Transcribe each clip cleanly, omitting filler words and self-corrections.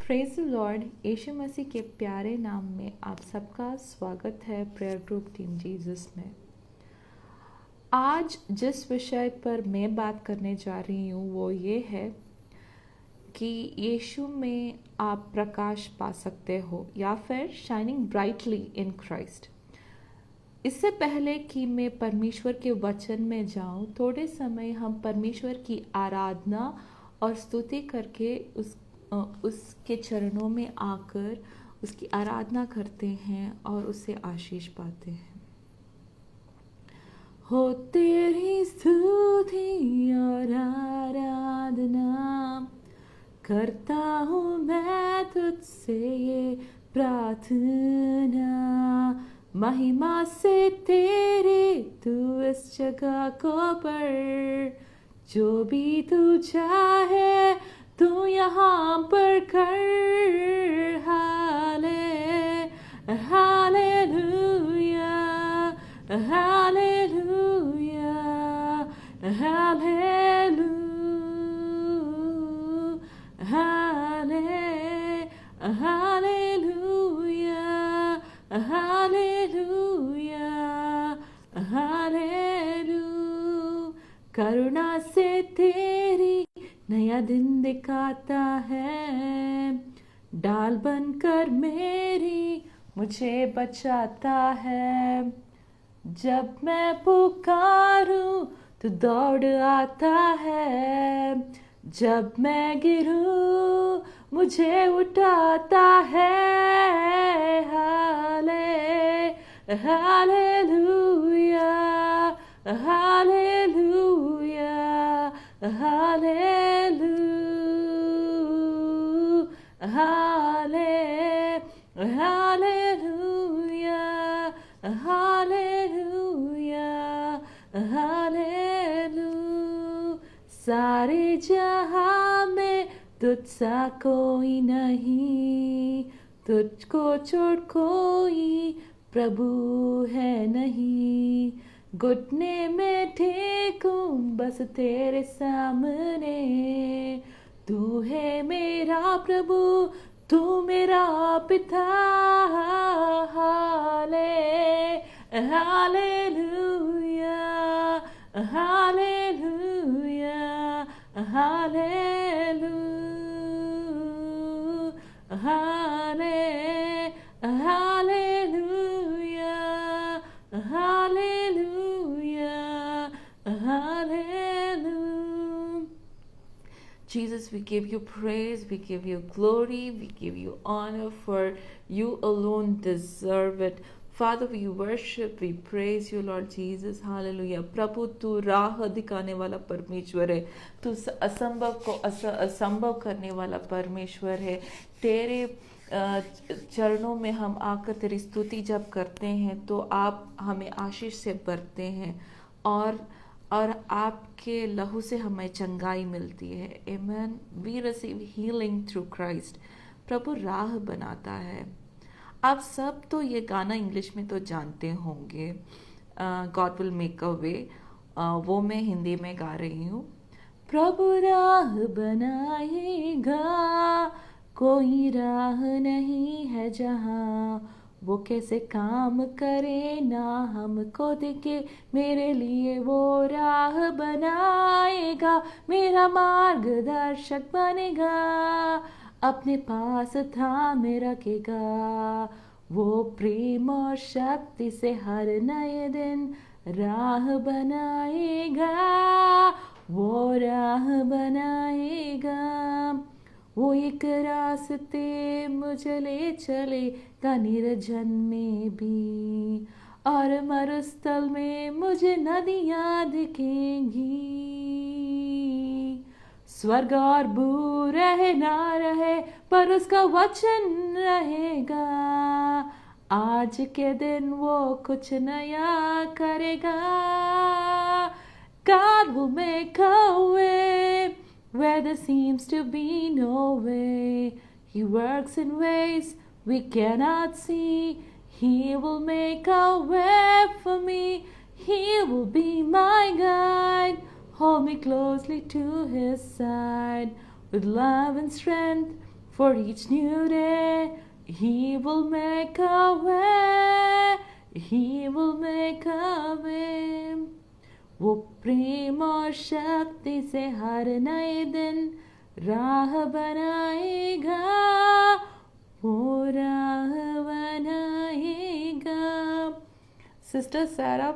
Praise the lord. Yeshu Masih के प्यारे नाम में आप सबका स्वागत है प्रेयर ग्रुप टीम जीसस में। आज जिस विषय पर मैं बात करने जा रही हूँ वो ये है कि यीशु में आप प्रकाश पा सकते हो या फिर शाइनिंग ब्राइटली इन क्राइस्ट। इससे पहले कि मैं परमेश्वर के वचन में जाऊं, थोड़े समय हम परमेश्वर की आराधना और स्तुति करके उसके चरणों में आकर उसकी आराधना करते हैं और उससे आशीष पाते हैं। हो तेरी स्तुति और आराधना करता हूँ मैं तुझसे ये प्रार्थना, महिमा से तेरे तू इस जगह को पर, जो भी तू चाहे तू यहाँ पर कर। Hallelujah hallelujah hallelujah hallelujah hallelujah. करुणा से तेरी नया दिन दिखाता है, डाल बनकर मेरी मुझे बचाता है। जब मैं पुकारूं तो दौड़ आता है, जब मैं गिरूं मुझे उठाता है। Hallelujah hallelujah hallelujah hallelujah hallelujah hallelujah. सारे जहां में तुझसा कोई नहीं, तुझको छोड़ कोई प्रभु है नहीं। घुटने में टेकूं बस तेरे सामने, तू है मेरा प्रभु, तू मेरा पिता। Hallelujah hallelujah hallelujah hallelujah hallelujah hallelujah. Jesus, we give you praise, we give you glory, we give you honor, for you alone deserve it. Father, we worship, we praise you, Lord Jesus. Hallelujah. प्रभु तू राह दिखाने वाला परमेश्वर है, तू असंभव को असंभव करने वाला परमेश्वर है। तेरे चरणों में हम आकर तेरी स्तुति जब करते हैं तो आप हमें आशीष से भरते हैं और आपके लहू से हमें चंगाई मिलती है। Amen. We receive healing through Christ. प्रभु राह बनाता है। आप सब तो ये गाना इंग्लिश में तो जानते होंगे, गॉड विल मेक अ वे। वो मैं हिंदी में गा रही हूँ। प्रभु राह बनाएगा, कोई राह नहीं है जहाँ वो कैसे काम करे ना हमको दिखे, मेरे लिए वो राह बनाएगा, मेरा मार्गदर्शक बनेगा, अपने पास थामे रखेगा। वो प्रेम और शक्ति से हर नए दिन राह बनाएगा, वो राह बनाएगा। वो एक रास्ते मुझे ले चलेगा निर्जन में भी, और मरुस्थल में मुझे नदियाँ दिखेंगी। स्वर्ग और भू रहे ना रहे पर उसका वचन रहेगा, आज के दिन वो कुछ नया करेगा। God will make a way where there seems to be no way. He works in ways we cannot see. He will make a way for me. He will be my guide. Hold me closely to his side. With love and strength For each new day, He will make a way. He will make a way. वो प्रेम और शक्ति से हर नए दिन राह बनाएगा, वो राह बनाएगा। सिस्टर सारा,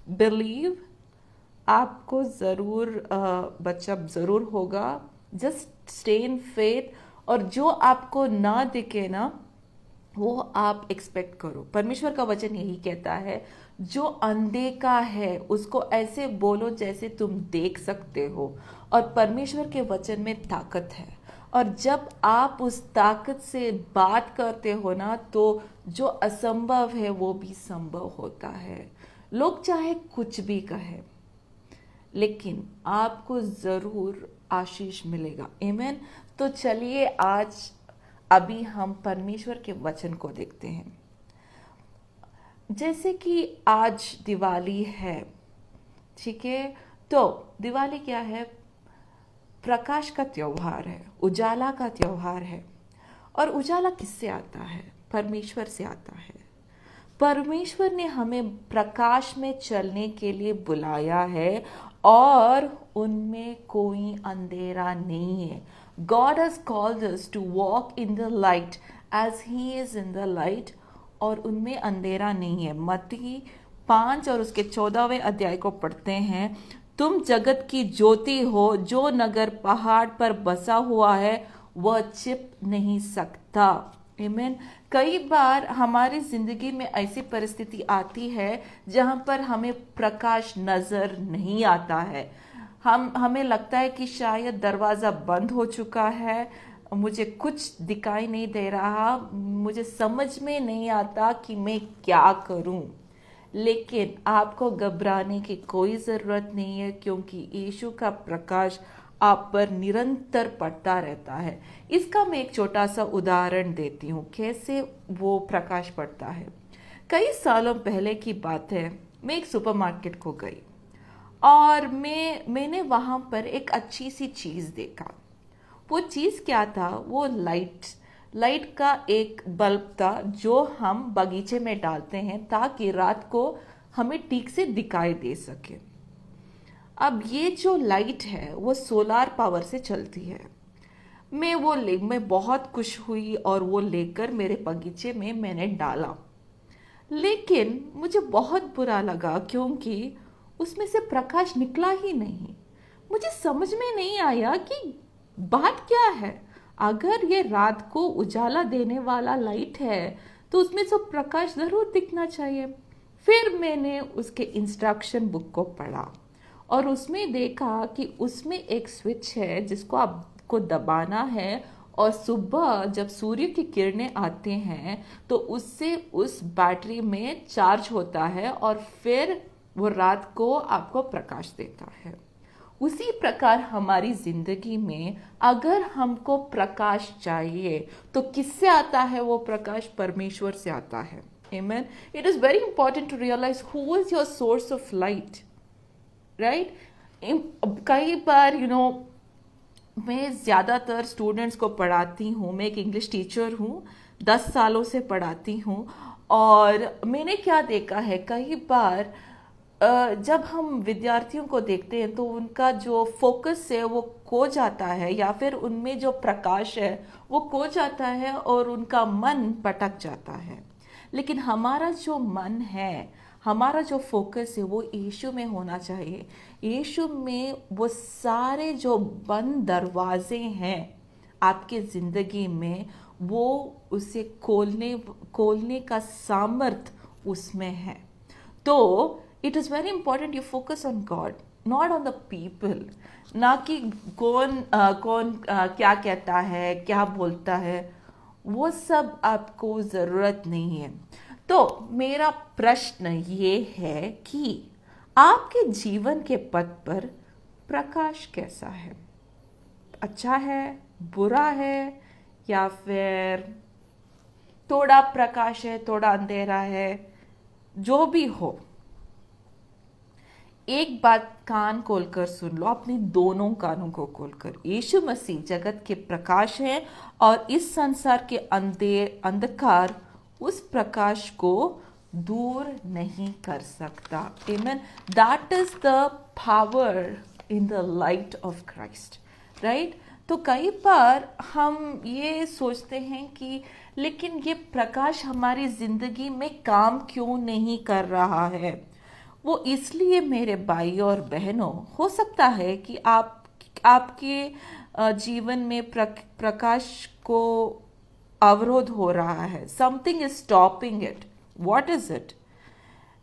बिलीव, आपको ज़रूर बच्चा ज़रूर होगा। जस्ट स्टे इन फेथ, और जो आपको ना दिखे ना वो आप एक्सपेक्ट करो। परमेश्वर का वचन यही कहता है, जो अनदेखा है उसको ऐसे बोलो जैसे तुम देख सकते हो। और परमेश्वर के वचन में ताकत है, और जब आप उस ताकत से बात करते हो ना, तो जो असंभव है वो भी संभव होता है। लोग चाहे कुछ भी कहे, लेकिन आपको ज़रूर आशीष मिलेगा। आमीन। तो चलिए आज अभी हम परमेश्वर के वचन को देखते हैं। जैसे कि आज दिवाली है, ठीक है, तो दिवाली क्या है? प्रकाश का त्योहार है, उजाला का त्योहार है। और उजाला किससे आता है? परमेश्वर से आता है। परमेश्वर ने हमें प्रकाश में चलने के लिए बुलाया है, और उनमें कोई अंधेरा नहीं है। God has called us to walk in the light as He is in the light, और उनमें अंधेरा नहीं है। मत्ती 5 और उसके 14वें अध्याय को पढ़ते हैं। तुम जगत की ज्योति हो, जो नगर पहाड़ पर बसा हुआ है वह छिप नहीं सकता। आमीन। कई बार हमारी जिंदगी में ऐसी परिस्थिति आती है जहां पर हमें प्रकाश नजर नहीं आता है। हमें लगता है कि शायद दरवाजा बंद हो चुका है, मुझे कुछ दिखाई नहीं दे रहा, मुझे समझ में नहीं आता कि मैं क्या करूं। लेकिन आपको घबराने की कोई ज़रूरत नहीं है, क्योंकि यीशु का प्रकाश आप पर निरंतर पड़ता रहता है। इसका मैं एक छोटा सा उदाहरण देती हूँ, कैसे वो प्रकाश पड़ता है। कई सालों पहले की बात है, मैं एक सुपरमार्केट को गई और मैंने वहाँ पर एक अच्छी सी चीज़ देखा। वो चीज़ क्या था? वो लाइट का एक बल्ब था, जो हम बगीचे में डालते हैं ताकि रात को हमें ठीक से दिखाई दे सके। अब ये जो लाइट है वो सोलार पावर से चलती है। मैं बहुत खुश हुई और वो लेकर मेरे बगीचे में मैंने डाला। लेकिन मुझे बहुत बुरा लगा, क्योंकि उसमें से प्रकाश निकला ही नहीं। मुझे समझ में नहीं आया कि बात क्या है। अगर ये रात को उजाला देने वाला लाइट है तो उसमें से प्रकाश जरूर दिखना चाहिए। फिर मैंने उसके इंस्ट्रक्शन बुक को पढ़ा और उसमें देखा कि उसमें एक स्विच है जिसको आपको दबाना है, और सुबह जब सूर्य की किरणें आते हैं तो उससे उस बैटरी में चार्ज होता है और फिर वो रात को आपको प्रकाश देता है। उसी प्रकार हमारी जिंदगी में अगर हमको प्रकाश चाहिए तो किससे आता है वो प्रकाश? परमेश्वर से आता है। Amen. It is very important to realize who is your source of light, right? कई बार मैं ज़्यादातर स्टूडेंट्स को पढ़ाती हूँ। मैं एक इंग्लिश टीचर हूँ, 10 सालों से पढ़ाती हूँ। और मैंने क्या देखा है, कई बार जब हम विद्यार्थियों को देखते हैं तो उनका जो फोकस है वो खो जाता है, या फिर उनमें जो प्रकाश है वो खो जाता है और उनका मन भटक जाता है। लेकिन हमारा जो मन है, हमारा जो फोकस है वो यीशु में होना चाहिए। यीशु में वो सारे जो बंद दरवाजे हैं आपके ज़िंदगी में, वो उसे खोलने का सामर्थ्य उसमें है। तो it is very important you focus on God, not on the people. ना कि कौन क्या कहता है, क्या बोलता है, वो सब आपको ज़रूरत नहीं है। तो मेरा प्रश्न ये है कि आपके जीवन के पथ पर प्रकाश कैसा है? अच्छा है, बुरा है, या फिर थोड़ा प्रकाश है थोड़ा अंधेरा है? जो भी हो, एक बात कान खोलकर सुन लो, अपनी दोनों कानों को खोलकर। यीशु मसीह जगत के प्रकाश है और इस संसार के अंधकार उस प्रकाश को दूर नहीं कर सकता। Amen. That is the power in the light of Christ, right. तो कई बार हम ये सोचते हैं कि लेकिन ये प्रकाश हमारी जिंदगी में काम क्यों नहीं कर रहा है। वो इसलिए मेरे भाई और बहनों, हो सकता है कि आपके जीवन में प्रकाश को अवरोध हो रहा है। Something is stopping it. What is it?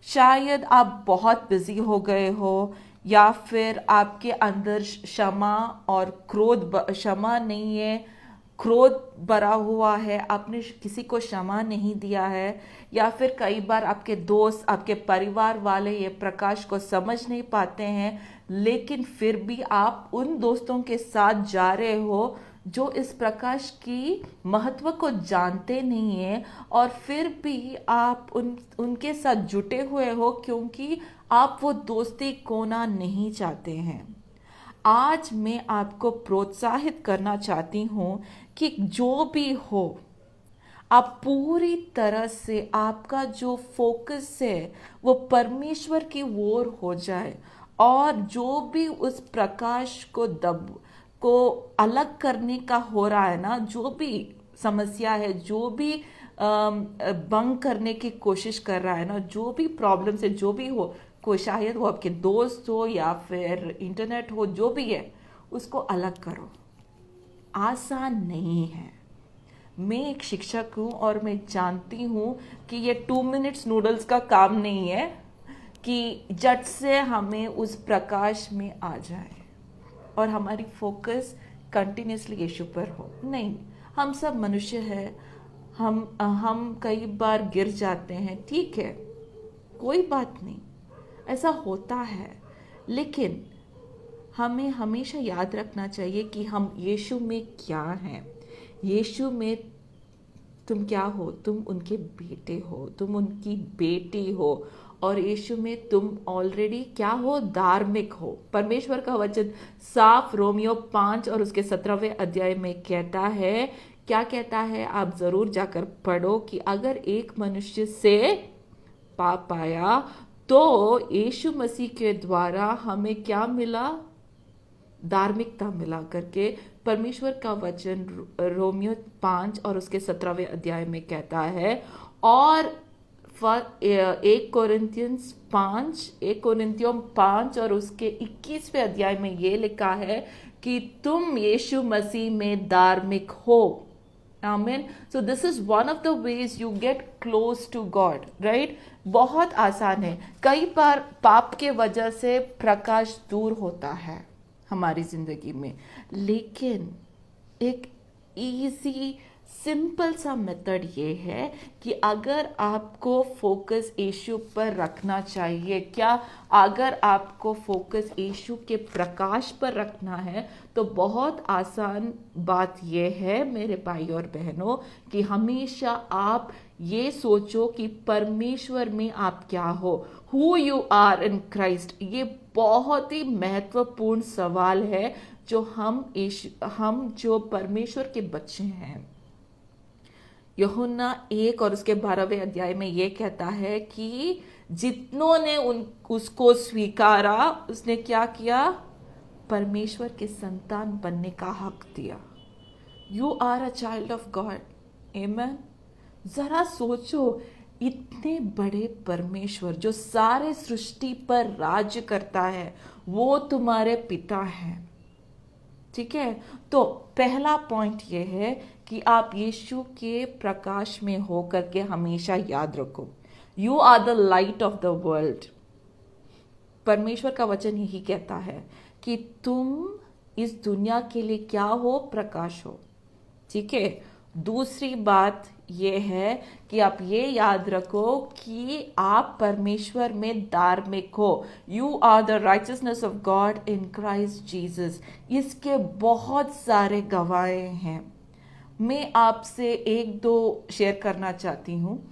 शायद आप बहुत बिजी हो गए हो, या फिर आपके अंदर क्षमा और क्षमा नहीं है, क्रोध भरा हुआ है, आपने किसी को क्षमा नहीं दिया है, या फिर कई बार आपके दोस्त, आपके परिवार वाले ये प्रकाश को समझ नहीं पाते हैं, लेकिन फिर भी आप उन दोस्तों के साथ जा रहे हो जो इस प्रकाश की महत्व को जानते नहीं है, और फिर भी आप उनके साथ जुटे हुए हो क्योंकि आप वो दोस्ती खोना नहीं चाहते हैं। आज मैं आपको प्रोत्साहित करना चाहती हूँ कि जो भी हो, आप पूरी तरह से आपका जो फोकस है वो परमेश्वर की ओर हो जाए, और जो भी उस प्रकाश को अलग करने का हो रहा है ना, जो भी समस्या है, जो भी भंग करने की कोशिश कर रहा है ना, जो भी प्रॉब्लम से जो भी हो, कोई शायद वो आपके दोस्त हो या फिर इंटरनेट हो, जो भी है, उसको अलग करो। आसान नहीं है। मैं एक शिक्षक हूँ और मैं जानती हूँ कि ये 2 मिनट्स नूडल्स का काम नहीं है कि झट से हमें उस प्रकाश में आ जाए और हमारी फोकस कंटिन्यूसली यीशु पर हो। नहीं, हम सब मनुष्य हैं, हम कई बार गिर जाते हैं, ठीक है, कोई बात नहीं, ऐसा होता है। लेकिन हमें हमेशा याद रखना चाहिए कि हम यीशु में क्या हैं। यीशु में तुम क्या हो? तुम उनके बेटे हो, तुम उनकी बेटी हो, और यीशु में तुम ऑलरेडी क्या हो? धार्मिक हो। परमेश्वर का वचन साफ रोमियो 5 और उसके 17वें अध्याय में कहता है, क्या कहता है? आप जरूर जाकर पढ़ो कि अगर एक मनुष्य से पाप आया तो यीशु मसीह के द्वारा हमें क्या मिला? धार्मिकता मिला करके परमेश्वर का वचन रोमियो 5 और उसके 17वें अध्याय में कहता है। और 1 कोरिन्थियों 5 और उसके 21वें अध्याय में ये लिखा है कि तुम यीशु मसीह में धार्मिक हो। आमीन। So this is one of the ways you get close to God, right. बहुत आसान है। कई बार पाप के वजह से प्रकाश दूर होता है हमारी जिंदगी में, लेकिन एक इजी सिंपल सा मेथड ये है कि अगर आपको फोकस यीशु पर रखना चाहिए, क्या अगर आपको फोकस यीशु के प्रकाश पर रखना है, तो बहुत आसान बात यह है मेरे भाई और बहनों कि हमेशा आप ये सोचो कि परमेश्वर में आप क्या हो, who you are in Christ. ये बहुत ही महत्वपूर्ण सवाल है जो हम जो परमेश्वर के बच्चे हैं। यूहन्ना 1 और उसके 12वें अध्याय में यह कहता है कि जितनों ने उसको स्वीकारा, उसने क्या किया? परमेश्वर के संतान बनने का हक दिया। You are a child of God. Amen. जरा सोचो, इतने बड़े परमेश्वर जो सारे सृष्टि पर राज्य करता है, वो तुम्हारे पिता हैं, ठीक है। तो पहला पॉइंट ये है कि आप यीशु के प्रकाश में होकर के हमेशा याद रखो, you are the light of the world. परमेश्वर का वचन यही कहता है कि तुम इस दुनिया के लिए क्या हो? प्रकाश हो, ठीक है। दूसरी बात यह है कि आप ये याद रखो कि आप परमेश्वर में धार्मिक हो। You are the righteousness of God in Christ Jesus. इसके बहुत सारे गवाहें हैं। मैं आपसे एक दो शेयर करना चाहती हूँ।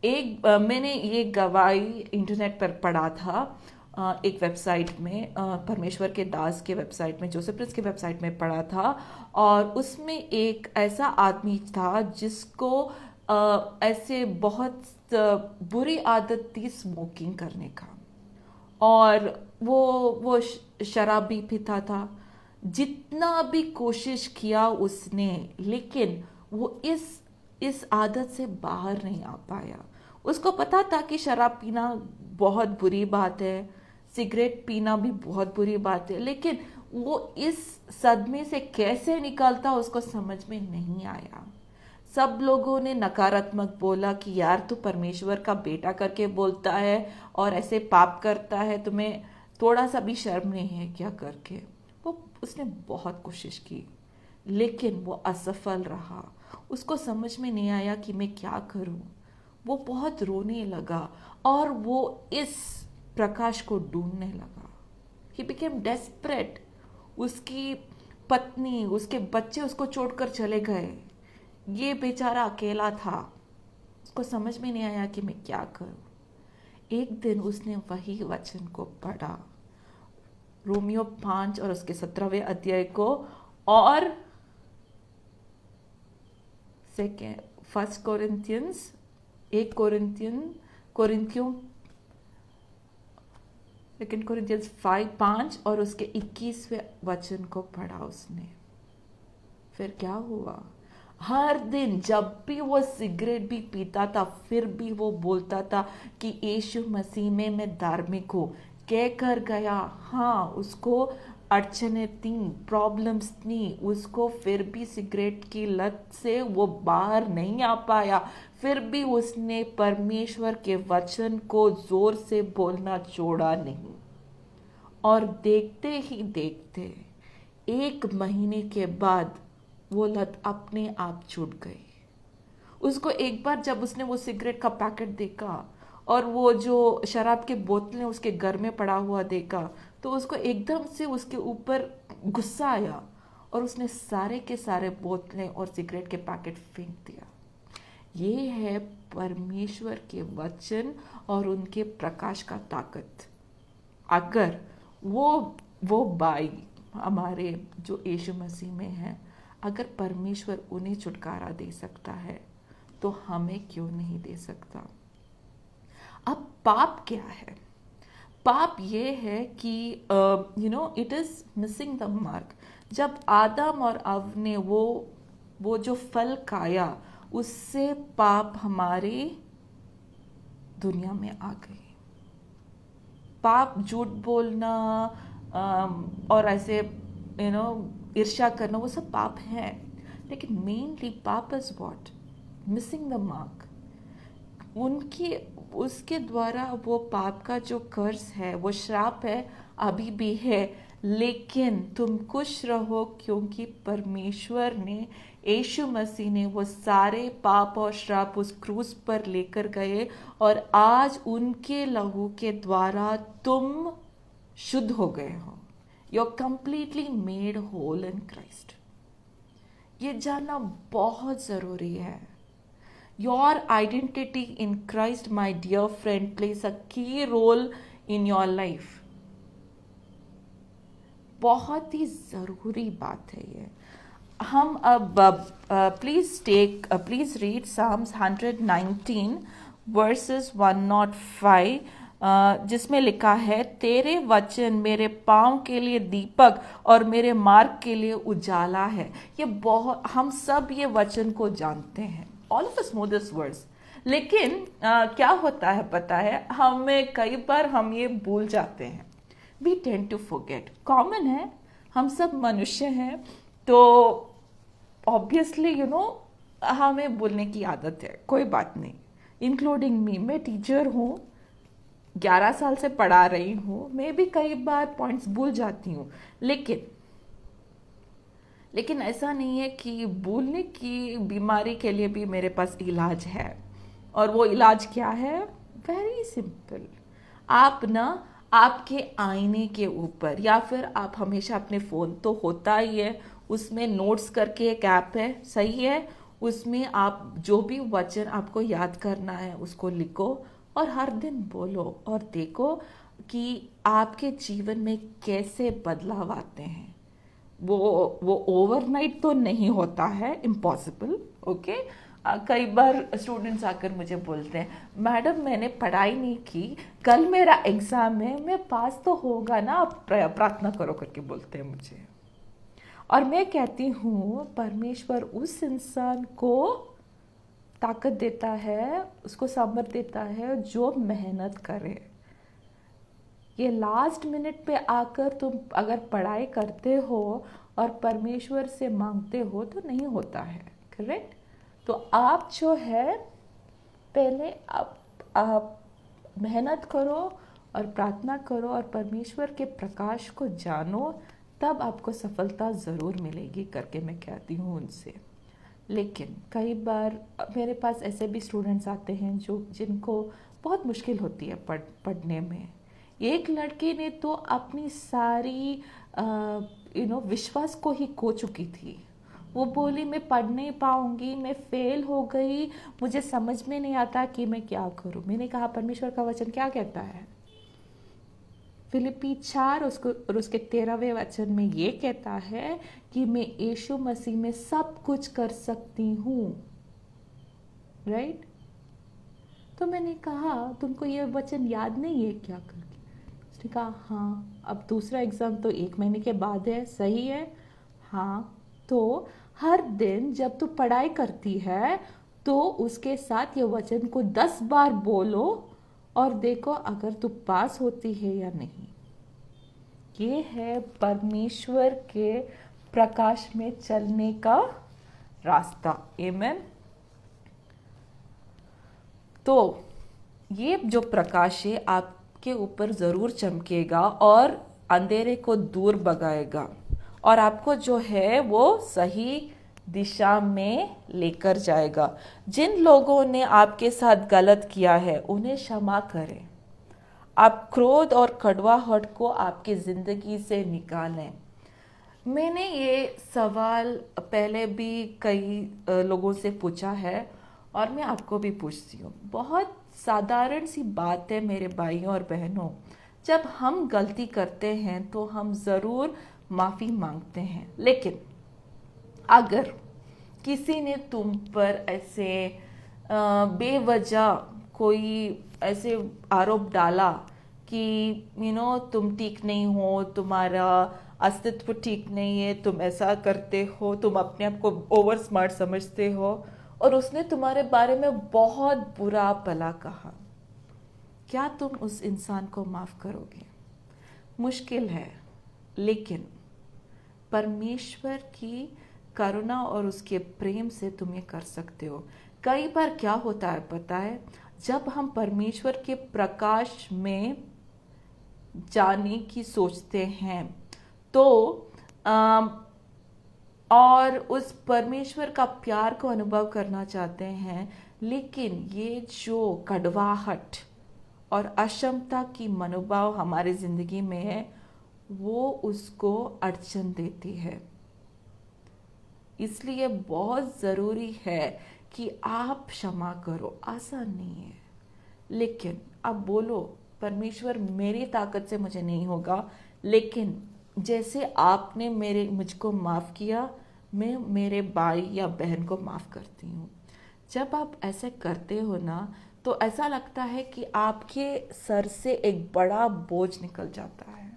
मैंने ये गवाही इंटरनेट पर पढ़ा था, एक वेबसाइट में, परमेश्वर के दास के वेबसाइट में, जोसेफ प्रिंस के वेबसाइट में पढ़ा था। और उसमें एक ऐसा आदमी था जिसको ऐसे बहुत बुरी आदत थी स्मोकिंग करने का, और वो शराब भी पीता था। जितना भी कोशिश किया उसने, लेकिन वो इस आदत से बाहर नहीं आ पाया। उसको पता था कि शराब पीना बहुत बुरी बात है, सिगरेट पीना भी बहुत बुरी बात है, लेकिन वो इस सदमे से कैसे निकलता उसको समझ में नहीं आया। सब लोगों ने नकारात्मक बोला कि यार तू परमेश्वर का बेटा करके बोलता है और ऐसे पाप करता है, तुम्हें थोड़ा सा भी शर्म नहीं है क्या करके। वो उसने बहुत कोशिश की, लेकिन वो असफल रहा। उसको समझ में नहीं आया कि मैं क्या करूं। वो बहुत रोने लगा और वो इस प्रकाश को ढूंढने लगा। He became desperate. उसकी पत्नी, उसके बच्चे उसको छोड़कर चले गए। ये बेचारा अकेला था। उसको समझ में नहीं आया कि मैं क्या करूं। एक दिन उसने वही वचन को पढ़ा, रोमियो 5 और उसके 17वें अध्याय को, और फर्स्ट कोरिंथियंस, 5 और उसके 21वें वचन को पढ़ा उसने। फिर क्या हुआ? हर दिन जब भी वो सिगरेट भी पीता था, फिर भी वो बोलता था कि यीशु मसीह में मैं धार्मिक हूँ। कह कर गया। हाँ, उसको अड़चने थी, प्रॉब्लम्स थी, उसको फिर भी सिगरेट की लत से वो बाहर नहीं आ पाया। फिर भी उसने परमेश्वर के वचन को जोर से बोलना छोड़ा नहीं। और देखते ही देखते 1 महीने के बाद वो लत अपने आप छूट गई। उसको एक बार जब उसने वो सिगरेट का पैकेट देखा और वो जो शराब के बोतलें उसके घर में पड़ा हुआ देखा, तो उसको एकदम से उसके ऊपर गुस्सा आया और उसने सारे के सारे बोतलें और सिगरेट के पैकेट फेंक दिया। ये है परमेश्वर के वचन और उनके प्रकाश का ताकत। अगर वो भाई हमारे जो यीशु मसीह में है, अगर परमेश्वर उन्हें छुटकारा दे सकता है तो हमें क्यों नहीं दे सकता। अब पाप क्या है? पाप ये है कि it is missing the mark. जब आदम और अव ने वो जो फल खाया, उससे पाप हमारी दुनिया में आ गई। पाप झूठ बोलना और ऐसे ईर्ष्या करना, वो सब पाप है। लेकिन मेनली पाप is what? Missing the mark. उसके द्वारा वो पाप का जो कर्ज है, वो श्राप है, अभी भी है। लेकिन तुम खुश रहो क्योंकि परमेश्वर ने, यीशु मसीह ने वो सारे पाप और श्राप उस क्रूस पर लेकर गए, और आज उनके लहू के द्वारा तुम शुद्ध हो गए हो। You are completely made whole in Christ. ये जानना बहुत जरूरी है। Your identity in Christ, my dear friend, plays a key role in your life. बहुत ही ज़रूरी बात है ये। हम अब प्लीज़ रीड Psalms 119 verses 105, जिसमें लिखा है, तेरे वचन मेरे पाँव के लिए दीपक और मेरे मार्ग के लिए उजाला है। ये बहुत, हम सब ये वचन को जानते हैं। All of us know this words. लेकिन क्या होता है पता है, हमें कई बार हम ये भूल जाते हैं। We tend to forget. Common है, हम सब मनुष्य हैं, तो ऑब्वियसली हमें भूलने की आदत है। कोई बात नहीं, इंक्लूडिंग मी। मैं टीचर हूँ, 11 साल से पढ़ा रही हूँ, मैं भी कई बार पॉइंट्स भूल जाती हूँ। लेकिन ऐसा नहीं है कि भूलने की बीमारी के लिए भी मेरे पास इलाज है। और वो इलाज क्या है? Very simple. आप आपके आईने के ऊपर, या फिर आप हमेशा अपने फ़ोन तो होता ही है, उसमें नोट्स करके एक ऐप है, सही है, उसमें आप जो भी वचन आपको याद करना है उसको लिखो और हर दिन बोलो, और देखो कि आपके जीवन में कैसे बदलाव आते हैं। वो ओवरनाइट तो नहीं होता है, इम्पॉसिबल। ओके। कई बार स्टूडेंट्स आकर मुझे बोलते हैं, मैडम मैंने पढ़ाई नहीं की, कल मेरा एग्ज़ाम है, मैं पास तो होगा ना, आप प्रार्थना करो करके बोलते हैं मुझे। और मैं कहती हूँ परमेश्वर उस इंसान को ताकत देता है, उसको सामर्थ देता है जो मेहनत करे। ये लास्ट मिनट पे आकर तुम अगर पढ़ाई करते हो और परमेश्वर से मांगते हो तो नहीं होता है, करेक्ट। तो आप जो है पहले आप मेहनत करो और प्रार्थना करो और परमेश्वर के प्रकाश को जानो, तब आपको सफलता ज़रूर मिलेगी करके मैं कहती हूँ उनसे। लेकिन कई बार मेरे पास ऐसे भी स्टूडेंट्स आते हैं जिनको बहुत मुश्किल होती है पढ़ने में। एक लड़की ने तो अपनी सारी विश्वास को ही खो चुकी थी। वो बोली मैं पढ़ नहीं पाऊंगी, मैं फेल हो गई, मुझे समझ में नहीं आता कि मैं क्या करूं। मैंने कहा परमेश्वर का वचन क्या कहता है? फिलिप्पी 4 और उसके 13वें वचन में ये कहता है कि मैं यीशु मसीह में सब कुछ कर सकती हूँ, राइट। तो मैंने कहा तुमको ये वचन याद नहीं है क्या करके? उसने कहा हाँ। अब दूसरा एग्ज़ाम तो 1 महीने के बाद है, सही है। हाँ, तो हर दिन जब तू पढ़ाई करती है तो उसके साथ ये वचन को 10 बार बोलो और देखो अगर तू पास होती है या नहीं। ये है परमेश्वर के प्रकाश में चलने का रास्ता। आमीन। तो ये जो प्रकाश है आपके ऊपर ज़रूर चमकेगा और अंधेरे को दूर भगाएगा और आपको जो है वो सही दिशा में लेकर जाएगा। जिन लोगों ने आपके साथ गलत किया है उन्हें क्षमा करें। आप क्रोध और कड़वाहट को आपकी ज़िंदगी से निकालें। मैंने ये सवाल पहले भी कई लोगों से पूछा है और मैं आपको भी पूछती हूँ। बहुत साधारण सी बात है मेरे भाइयों और बहनों, जब हम गलती करते हैं तो हम ज़रूर माफ़ी मांगते हैं, लेकिन अगर किसी ने तुम पर ऐसे बेवजह कोई ऐसे आरोप डाला कि तुम ठीक नहीं हो, तुम्हारा अस्तित्व ठीक नहीं है, तुम ऐसा करते हो, तुम अपने आप को ओवर स्मार्ट समझते हो, और उसने तुम्हारे बारे में बहुत बुरा भला कहा, क्या तुम उस इंसान को माफ़ करोगे? मुश्किल है, लेकिन परमेश्वर की करुणा और उसके प्रेम से तुम ये कर सकते हो। कई बार क्या होता है पता है, जब हम परमेश्वर के प्रकाश में जाने की सोचते हैं तो और उस परमेश्वर का प्यार को अनुभव करना चाहते हैं, लेकिन ये जो कड़वाहट और अक्षमता की मनोभाव हमारे ज़िंदगी में है वो उसको अड़चन देती है। इसलिए बहुत ज़रूरी है कि आप क्षमा करो। आसान नहीं है, लेकिन आप बोलो परमेश्वर मेरी ताकत से मुझे नहीं होगा, लेकिन जैसे आपने मुझको माफ़ किया, मैं मेरे भाई या बहन को माफ़ करती हूँ। जब आप ऐसे करते हो ना तो ऐसा लगता है कि आपके सर से एक बड़ा बोझ निकल जाता है।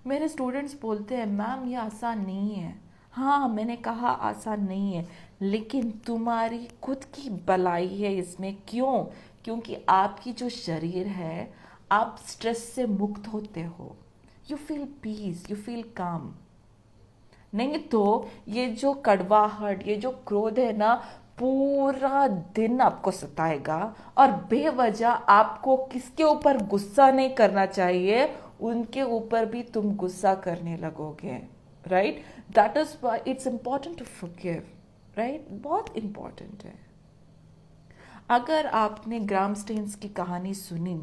मेरे स्टूडेंट्स बोलते हैं मैम ये आसान नहीं है। हाँ, मैंने कहा आसान नहीं है, लेकिन तुम्हारी खुद की भलाई है इसमें। क्यों? क्योंकि आपकी जो शरीर है, आप स्ट्रेस से मुक्त होते हो, you feel peace, you feel काम। नहीं तो ये जो कड़वाहट, ये जो क्रोध है ना, पूरा दिन आपको सताएगा और बेवजह आपको किसके ऊपर गुस्सा नहीं करना चाहिए उनके ऊपर भी तुम गुस्सा करने लगोगे, right. That is why it's important to forgive, right. बहुत इंपॉर्टेंट है। अगर आपने ग्राहम स्टेन्स की कहानी सुनी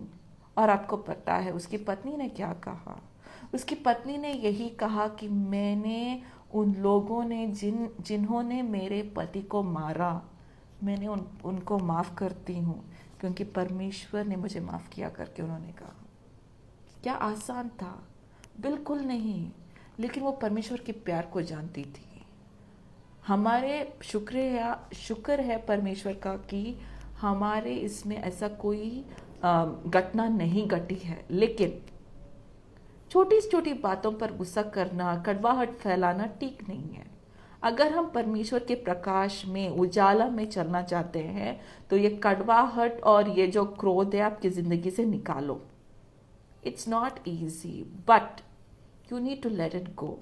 और आपको पता है उसकी पत्नी ने क्या कहा, उसकी पत्नी ने यही कहा कि मैंने उन लोगों ने जिन्होंने मेरे पति को मारा, मैंने उनको माफ़ करती हूँ क्योंकि परमेश्वर ने मुझे माफ़ किया करके उन्होंने कहा। क्या आसान था? बिल्कुल नहीं। लेकिन वो परमेश्वर के प्यार को जानती थी। हमारे शुक्र है परमेश्वर का कि हमारे इसमें ऐसा कोई घटना नहीं घटी है। लेकिन छोटी छोटी बातों पर गुस्सा करना, कड़वाहट फैलाना ठीक नहीं है। अगर हम परमेश्वर के प्रकाश में, उजाला में चलना चाहते हैं तो ये कड़वाहट और ये जो क्रोध है आपकी जिंदगी से निकालो। It's not easy but you need to let it go.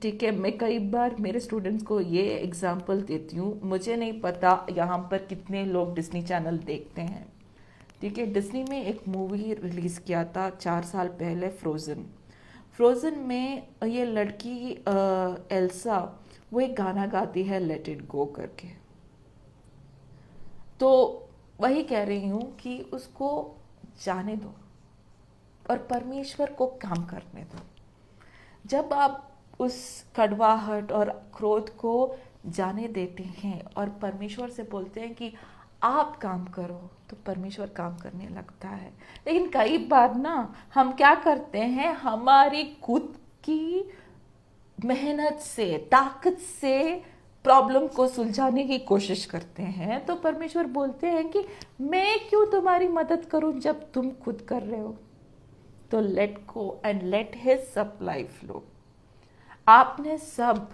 ठीक है, मैं कई बार मेरे स्टूडेंट्स को ये एग्जाम्पल देती हूँ। मुझे नहीं पता यहाँ पर कितने लोग डिज्नी चैनल देखते हैं। ठीक है, डिज्नी में एक मूवी रिलीज़ किया था 4 साल पहले, फ्रोज़न में ये लड़की एल्सा वो एक गाना गाती है लेट इट गो करके। तो वही कह रही हूँ कि उसको जाने दो और परमेश्वर को काम करने दो। जब आप उस कड़वाहट और क्रोध को जाने देते हैं और परमेश्वर से बोलते हैं कि आप काम करो, तो परमेश्वर काम करने लगता है। लेकिन कई बार ना हम क्या करते हैं, हमारी खुद की मेहनत से, ताकत से प्रॉब्लम को सुलझाने की कोशिश करते हैं। तो परमेश्वर बोलते हैं कि मैं क्यों तुम्हारी मदद करूं जब तुम खुद कर रहे हो। तो let go and let his supply flow. आपने सब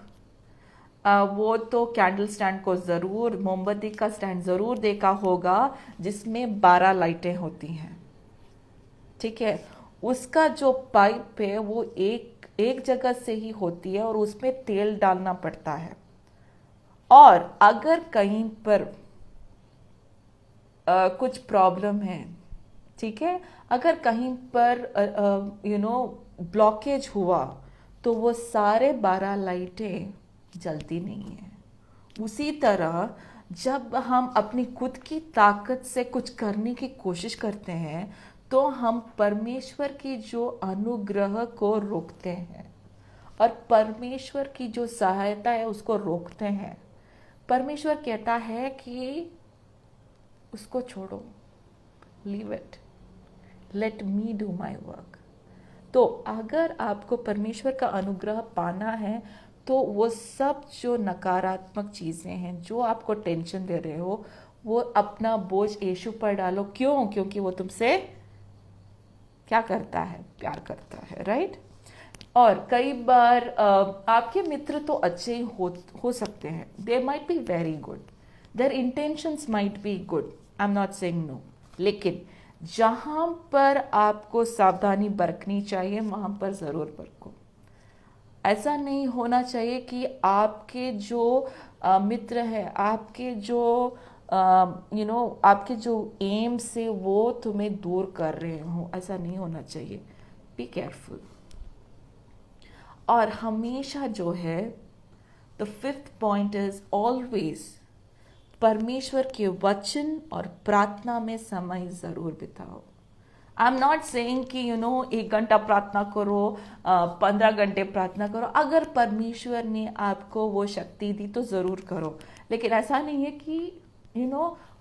वो तो कैंडल स्टैंड को ज़रूर, मोमबत्ती का स्टैंड ज़रूर देखा होगा जिसमें 12 लाइटें होती हैं। ठीक है, उसका जो पाइप है वो एक जगह से ही होती है और उसमें तेल डालना पड़ता है। और अगर कहीं पर कुछ प्रॉब्लम है, ठीक है, अगर कहीं पर ब्लॉकेज हुआ तो वो सारे 12 लाइटें जलती नहीं है। उसी तरह जब हम अपनी खुद की ताकत से कुछ करने की कोशिश करते हैं तो हम परमेश्वर की जो अनुग्रह को रोकते हैं और परमेश्वर की जो सहायता है उसको रोकते हैं। परमेश्वर कहता है कि उसको छोड़ो, leave it, let me do my work. तो अगर आपको परमेश्वर का अनुग्रह पाना है तो वो सब जो नकारात्मक चीज़ें हैं, जो आपको टेंशन दे रहे हो, वो अपना बोझ यीशु पर डालो। क्यों? क्योंकि वो तुमसे क्या करता है? प्यार करता है, राइट? और कई बार आपके मित्र तो अच्छे ही हो सकते हैं, they might be very good, their intentions might be good, I am not saying no. लेकिन जहां पर आपको सावधानी बरतनी चाहिए वहां पर जरूर बरतो। ऐसा नहीं होना चाहिए कि आपके जो मित्र है, आपके जो आपके जो एम से वो तुम्हें दूर कर रहे हो, ऐसा नहीं होना चाहिए। Be careful. और हमेशा जो है, the 5th point is always परमेश्वर के वचन और प्रार्थना में समय जरूर बिताओ। आई एम नॉट सेइंग कि 1 घंटा प्रार्थना करो, 15 घंटे प्रार्थना करो। अगर परमेश्वर ने आपको वो शक्ति दी तो ज़रूर करो। लेकिन ऐसा नहीं है कि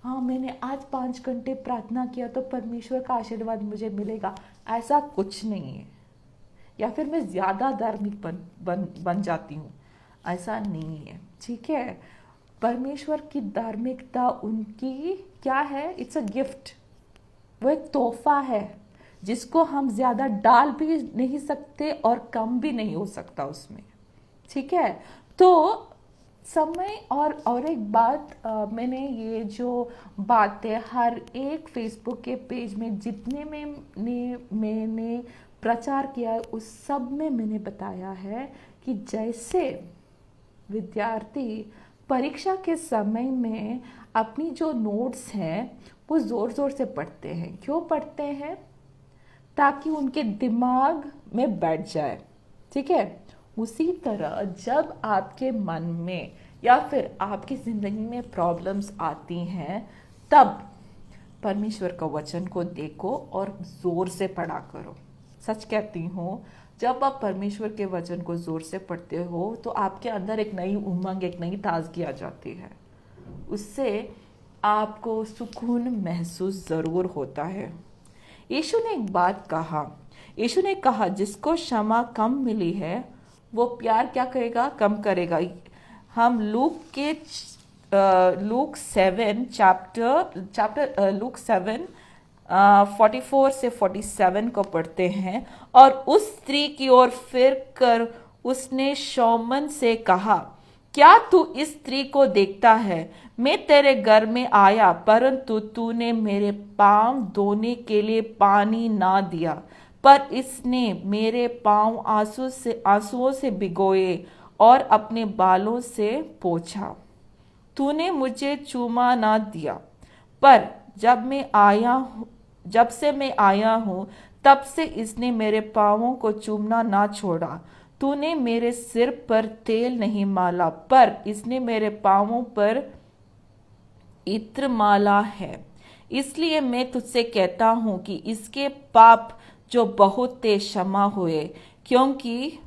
हाँ मैंने आज 5 घंटे प्रार्थना किया तो परमेश्वर का आशीर्वाद मुझे मिलेगा, ऐसा कुछ नहीं है। या फिर मैं ज़्यादा धार्मिक बन जाती हूँ, ऐसा नहीं है। ठीक है, परमेश्वर की धार्मिकता उनकी क्या है? इट्स अ गिफ्ट, वो एक तोहफा है जिसको हम ज़्यादा डाल भी नहीं सकते और कम भी नहीं हो सकता उसमें। ठीक है, तो समय और एक बात, मैंने ये जो बातें हर एक फेसबुक के पेज में जितने में मैंने प्रचार किया उस सब में मैंने बताया है कि जैसे विद्यार्थी परीक्षा के समय में अपनी जो नोट्स हैं वो ज़ोर ज़ोर से पढ़ते हैं। क्यों पढ़ते हैं? ताकि उनके दिमाग में बैठ जाए। ठीक है, उसी तरह जब आपके मन में या फिर आपकी ज़िंदगी में प्रॉब्लम्स आती हैं तब परमेश्वर का वचन को देखो और ज़ोर से पढ़ा करो। सच कहती हूँ, जब आप परमेश्वर के वचन को ज़ोर से पढ़ते हो तो आपके अंदर एक नई उमंग, एक नई ताजगी आ जाती है। उससे आपको सुकून महसूस ज़रूर होता है। यीशु ने एक बात कहा यीशु ने कहा जिसको क्षमा कम मिली है वो प्यार क्या करेगा, कम करेगा। हम लूक 7 लूक 7 44 से 47 को पढ़ते हैं। और उस स्त्री की ओर फिर कर उसने शौमन से कहा, क्या तू इस स्त्री को देखता है? मैं तेरे घर में आया, परंतु तूने मेरे पांव धोने के लिए पानी ना दिया, पर इसने मेरे पांव आंसुओं से भिगोए और अपने बालों से पोंछा। तूने मुझे चूमा ना दिया, पर जब से मैं आया हूं तब से इसने मेरे पांवों को चूमना ना छोड़ा। तूने मेरे सिर पर तेल नहीं माला, पर इसने मेरे पांवों पर इत्र माला है। इसलिए मैं तुझसे कहता हूं कि इसके पाप जो बहुत थे क्षमा हुए, क्योंकि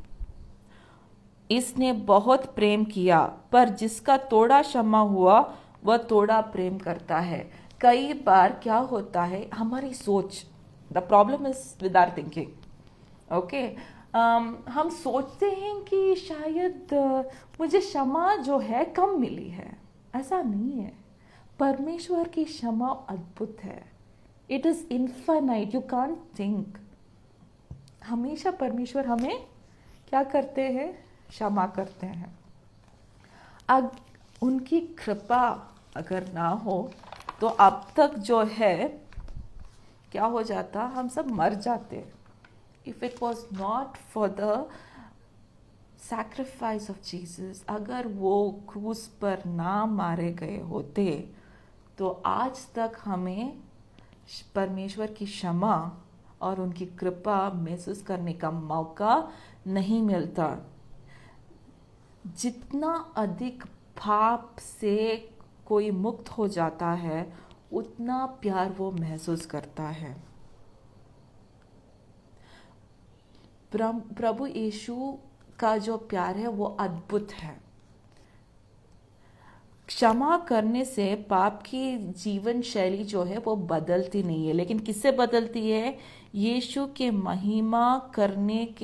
इसने बहुत प्रेम किया। पर जिसका थोड़ा क्षमा हुआ वह थोड़ा प्रेम करता है। कई बार क्या होता है, हमारी सोच, the problem is with our thinking. Okay, हम सोचते हैं कि शायद मुझे क्षमा जो है कम मिली है। ऐसा नहीं है। परमेश्वर की क्षमा अद्भुत है। It is infinite, you can't think. हमेशा परमेश्वर हमें क्या करते हैं, क्षमा करते हैं। उनकी कृपा अगर ना हो तो अब तक जो है क्या हो जाता, हम सब मर जाते। If it was not for the sacrifice of Jesus, अगर वो क्रूस पर ना मारे गए होते तो आज तक हमें परमेश्वर की क्षमा और उनकी कृपा महसूस करने का मौका नहीं मिलता। जितना अधिक पाप से कोई मुक्त हो जाता है उतना प्यार वो महसूस करता है। प्रभु यीशु का जो प्यार है वो अद्भुत है। क्षमा करने से पाप की जीवन शैली जो है वो बदलती नहीं है, लेकिन किससे बदलती है? यीशु के महिमा करने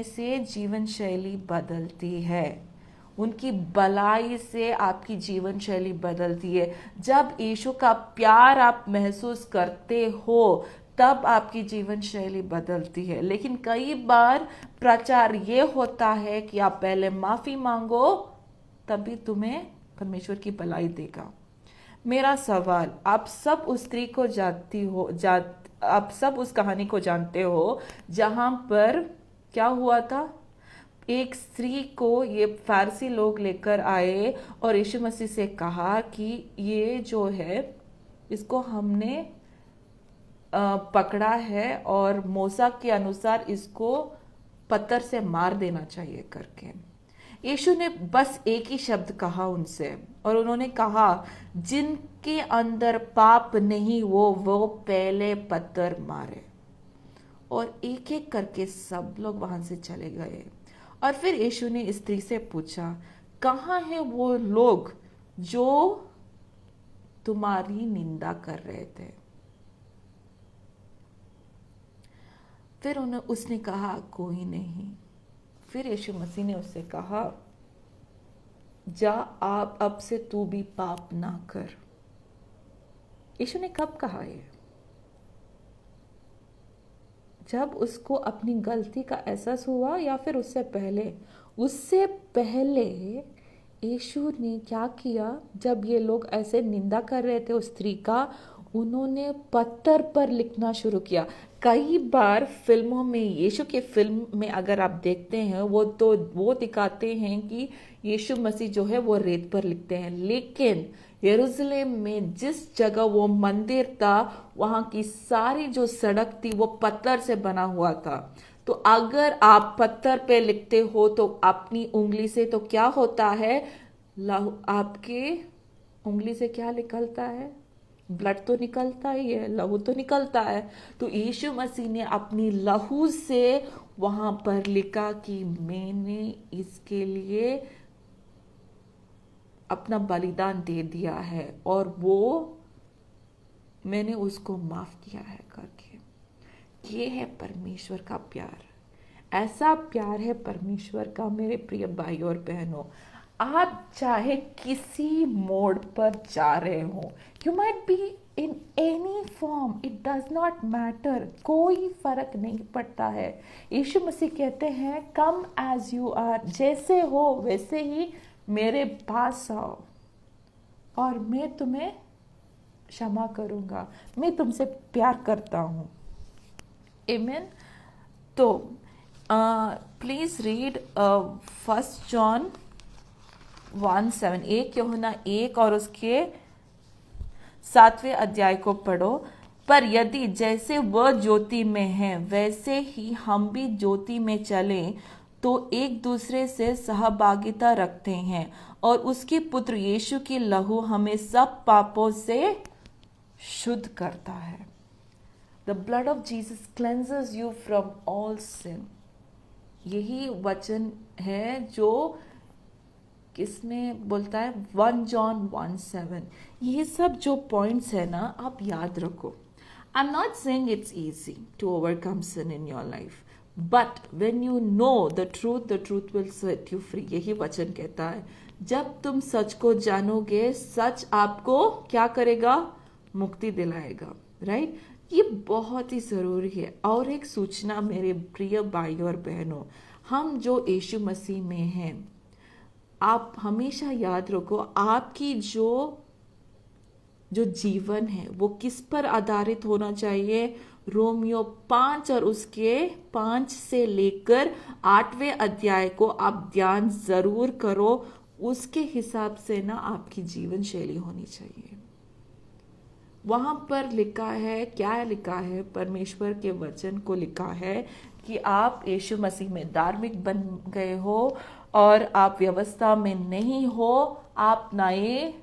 से जीवन शैली बदलती है। उनकी भलाई से आपकी जीवन शैली बदलती है। जब यीशु का प्यार आप महसूस करते हो तब आपकी जीवन शैली बदलती है। लेकिन कई बार प्रचार ये होता है कि आप पहले माफी मांगो तभी तुम्हें परमेश्वर की भलाई देगा। मेरा सवाल, आप सब उस स्त्री को आप सब उस कहानी को जानते हो जहां पर क्या हुआ था? एक स्त्री को ये फारसी लोग लेकर आए और यीशु मसीह से कहा कि ये जो है इसको हमने पकड़ा है और मूसा के अनुसार इसको पत्थर से मार देना चाहिए करके। यीशु ने बस एक ही शब्द कहा उनसे और उन्होंने कहा, जिनके अंदर पाप नहीं वो पहले पत्थर मारे। और एक एक करके सब लोग वहां से चले गए। और फिर यीशु ने स्त्री से पूछा, कहाँ है वो लोग जो तुम्हारी निंदा कर रहे थे? फिर उसने कहा, कोई नहीं। फिर यीशु मसीह ने उससे कहा, जा, आप अब से तू भी पाप ना कर। यीशु ने कब कहा ये? जब उसको अपनी गलती का एहसास हुआ या फिर उससे पहले? उससे पहले यीशु ने क्या किया? जब ये लोग ऐसे निंदा कर रहे थे उस स्त्री का, उन्होंने पत्थर पर लिखना शुरू किया। कई बार फिल्मों में, यीशु के फिल्म में अगर आप देखते हैं वो दिखाते हैं कि यीशु मसीह जो है वो रेत पर लिखते हैं, लेकिन यरूशलेम में जिस जगह वो मंदिर था वहां की सारी जो सड़क थी वो पत्थर से बना हुआ था। तो अगर आप पत्थर पे लिखते हो तो अपनी उंगली से तो क्या होता है, आपके उंगली से क्या निकलता है? ब्लड तो निकलता ही है, लहू तो निकलता है। तो यीशु मसीह ने अपनी लहू से वहां पर लिखा कि मैंने इसके लिए अपना बलिदान दे दिया है और वो मैंने उसको माफ किया है करके। ये है परमेश्वर का प्यार। ऐसा प्यार है परमेश्वर का मेरे प्रिय भाई और बहनों। आप चाहे किसी मोड़ पर जा रहे हो, you might be in any form, it does not matter, कोई फर्क नहीं पड़ता है। यीशु मसीह कहते हैं कम एज यू आर, जैसे हो वैसे ही मेरे पास आओ और मैं तुम्हें क्षमा करूंगा, मैं तुमसे प्यार करता हूँ। आमीन। तो प्लीज रीड 1 जॉन 1:7, 1 यूहन्ना 1 और उसके 7वें अध्याय को पढ़ो। पर यदि जैसे वह ज्योति में है वैसे ही हम भी ज्योति में चलें तो एक दूसरे से सहभागिता रखते हैं और उसके पुत्र यीशु की लहू हमें सब पापों से शुद्ध करता है। The blood of Jesus cleanses you from all sin. यही वचन है जो किसमें बोलता है, 1 जॉन 1:7। ये सब जो पॉइंट्स है ना, आप याद रखो। I am not saying it's easy to overcome sin in your life, but when you know the truth will set you free. यही वचन कहता है, जब तुम सच को जानोगे सच आपको क्या करेगा, मुक्ति दिलाएगा। राइट? ये बहुत ही जरूरी है। और एक सूचना मेरे प्रिय भाई और बहनों, हम जो यीशु मसीह में हैं, आप हमेशा याद रखो आपकी जो जीवन है वो किस पर आधारित होना चाहिए। रोमियो 5 और उसके 5 से लेकर 8वें अध्याय को आप ध्यान जरूर करो। उसके हिसाब से ना आपकी जीवन शैली होनी चाहिए। वहां पर लिखा है, क्या लिखा है, परमेश्वर के वचन को लिखा है कि आप यीशु मसीह में धार्मिक बन गए हो और आप व्यवस्था में नहीं हो, आप नए